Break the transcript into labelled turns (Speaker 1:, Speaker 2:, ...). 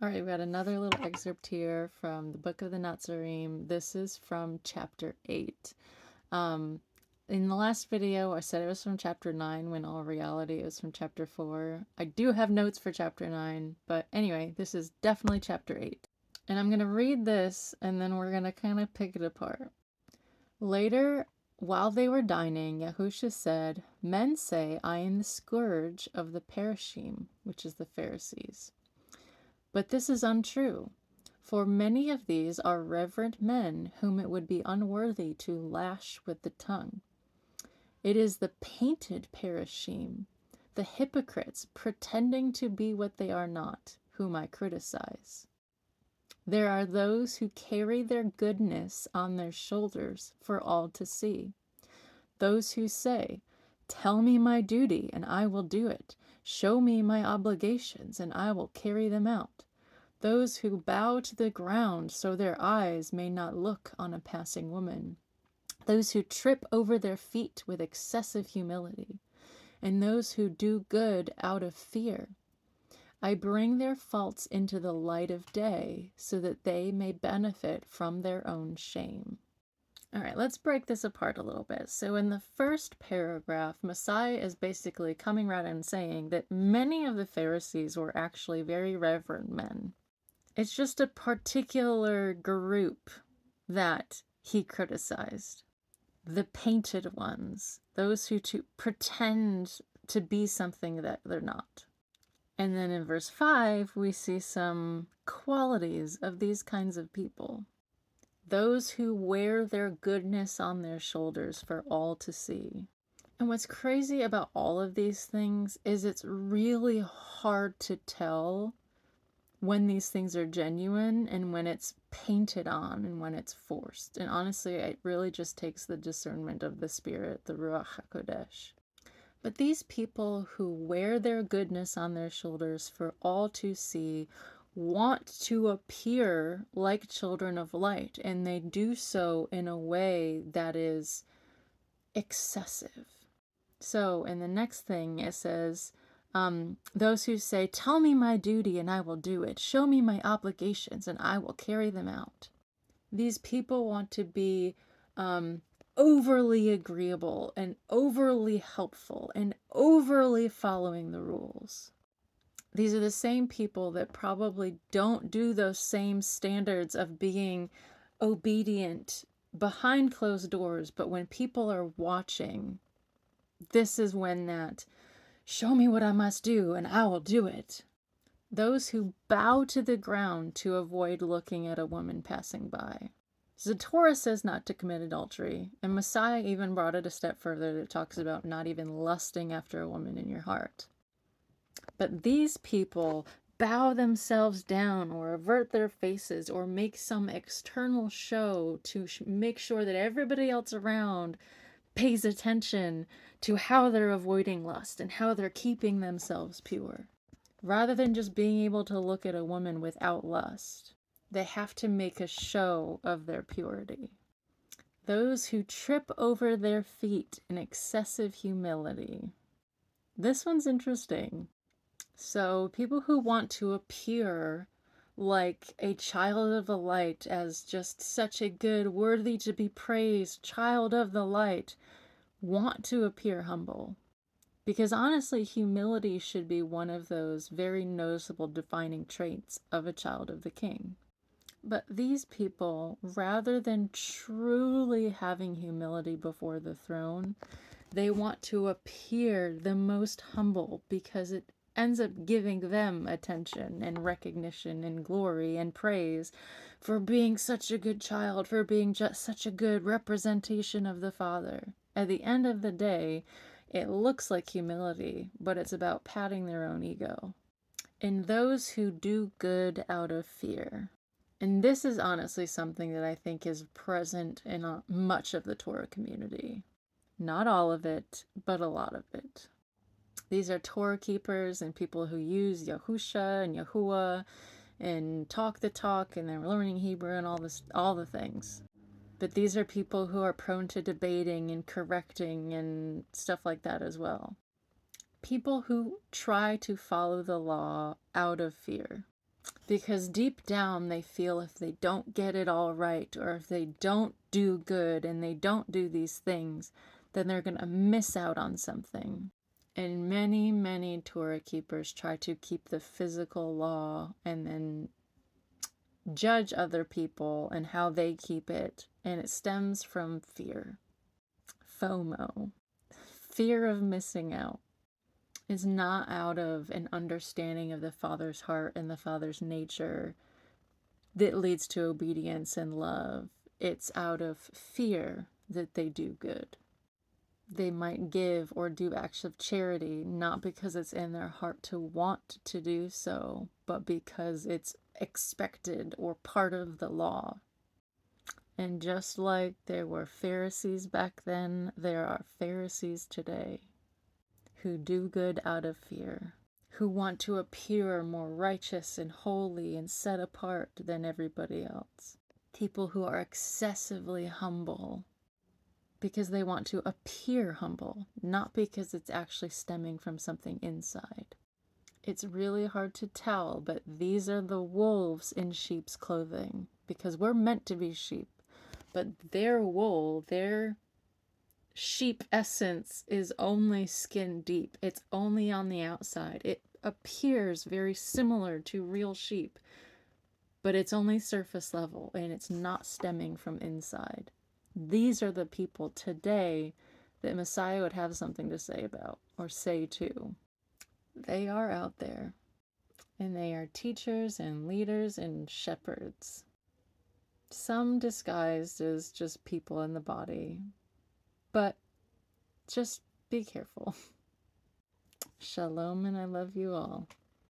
Speaker 1: All right, we got another little excerpt here from the Book of the Nazarene. This is from chapter 8. In the last video, I said it was from chapter 9, when all reality it was from chapter 4. I do have notes for chapter 9, but anyway, this is definitely chapter 8. And I'm going to read this, and then we're going to kind of pick it apart. Later, while they were dining, Yahusha said, "Men say I am the scourge of the Parashim," which is the Pharisees. "But this is untrue, for many of these are reverent men whom it would be unworthy to lash with the tongue. It is the painted Parashim, the hypocrites pretending to be what they are not, whom I criticize. There are those who carry their goodness on their shoulders for all to see. Those who say, 'Tell me my duty, and I will do it. Show me my obligations, and I will carry them out.' Those who bow to the ground so their eyes may not look on a passing woman. Those who trip over their feet with excessive humility. And those who do good out of fear. I bring their faults into the light of day so that they may benefit from their own shame." All right, let's break this apart a little bit. So in the first paragraph, Messiah is basically coming right and saying that many of the Pharisees were actually very reverent men. It's just a particular group that he criticized. The painted ones, those who pretend to be something that they're not. And then in verse 5, we see some qualities of these kinds of people. Those who wear their goodness on their shoulders for all to see. And what's crazy about all of these things is it's really hard to tell when these things are genuine and when it's painted on and when it's forced. And honestly, it really just takes the discernment of the Spirit, the Ruach HaKodesh. But these people who wear their goodness on their shoulders for all to see want to appear like children of light, and they do so in a way that is excessive. So in the next thing it says, those who say, "Tell me my duty and I will do it. Show me my obligations and I will carry them out." These people want to be overly agreeable and overly helpful and overly following the rules. These are the same people that probably don't do those same standards of being obedient behind closed doors, but when people are watching, this is when that, "Show me what I must do and I will do it." Those who bow to the ground to avoid looking at a woman passing by. The Torah says not to commit adultery, and Messiah even brought it a step further that talks about not even lusting after a woman in your heart. But these people bow themselves down or avert their faces or make some external show to make sure that everybody else around pays attention to how they're avoiding lust and how they're keeping themselves pure. Rather than just being able to look at a woman without lust, they have to make a show of their purity. Those who trip over their feet in excessive humility. This one's interesting. So people who want to appear like a child of the light, as just such a good, worthy to be praised child of the light, want to appear humble. Because honestly, humility should be one of those very noticeable defining traits of a child of the King. But these people, rather than truly having humility before the throne, they want to appear the most humble because it ends up giving them attention and recognition and glory and praise for being such a good child, for being just such a good representation of the Father. At the end of the day, it looks like humility, but it's about patting their own ego. And those who do good out of fear. And this is honestly something that I think is present in much of the Torah community. Not all of it, but a lot of it. These are Torah keepers and people who use Yahusha and Yahuwah and talk the talk, and they're learning Hebrew and all the things. But these are people who are prone to debating and correcting and stuff like that as well. People who try to follow the law out of fear. Because deep down they feel if they don't get it all right, or if they don't do good and they don't do these things, then they're going to miss out on something. And many, many Torah keepers try to keep the physical law and then judge other people and how they keep it. And it stems from fear. FOMO. Fear of missing out. Is not out of an understanding of the Father's heart and the Father's nature that leads to obedience and love. It's out of fear that they do good. They might give or do acts of charity, not because it's in their heart to want to do so, but because it's expected or part of the law. And just like there were Pharisees back then, there are Pharisees today who do good out of fear, who want to appear more righteous and holy and set apart than everybody else. People who are excessively humble because they want to appear humble, not because it's actually stemming from something inside. It's really hard to tell, but these are the wolves in sheep's clothing, because we're meant to be sheep, but their wool, their sheep essence is only skin deep. It's only on the outside. It appears very similar to real sheep, but it's only surface level and it's not stemming from inside. These are the people today that Messiah would have something to say about or say to. They are out there, and they are teachers and leaders and shepherds. Some disguised as just people in the body, but just be careful. Shalom, and I love you all.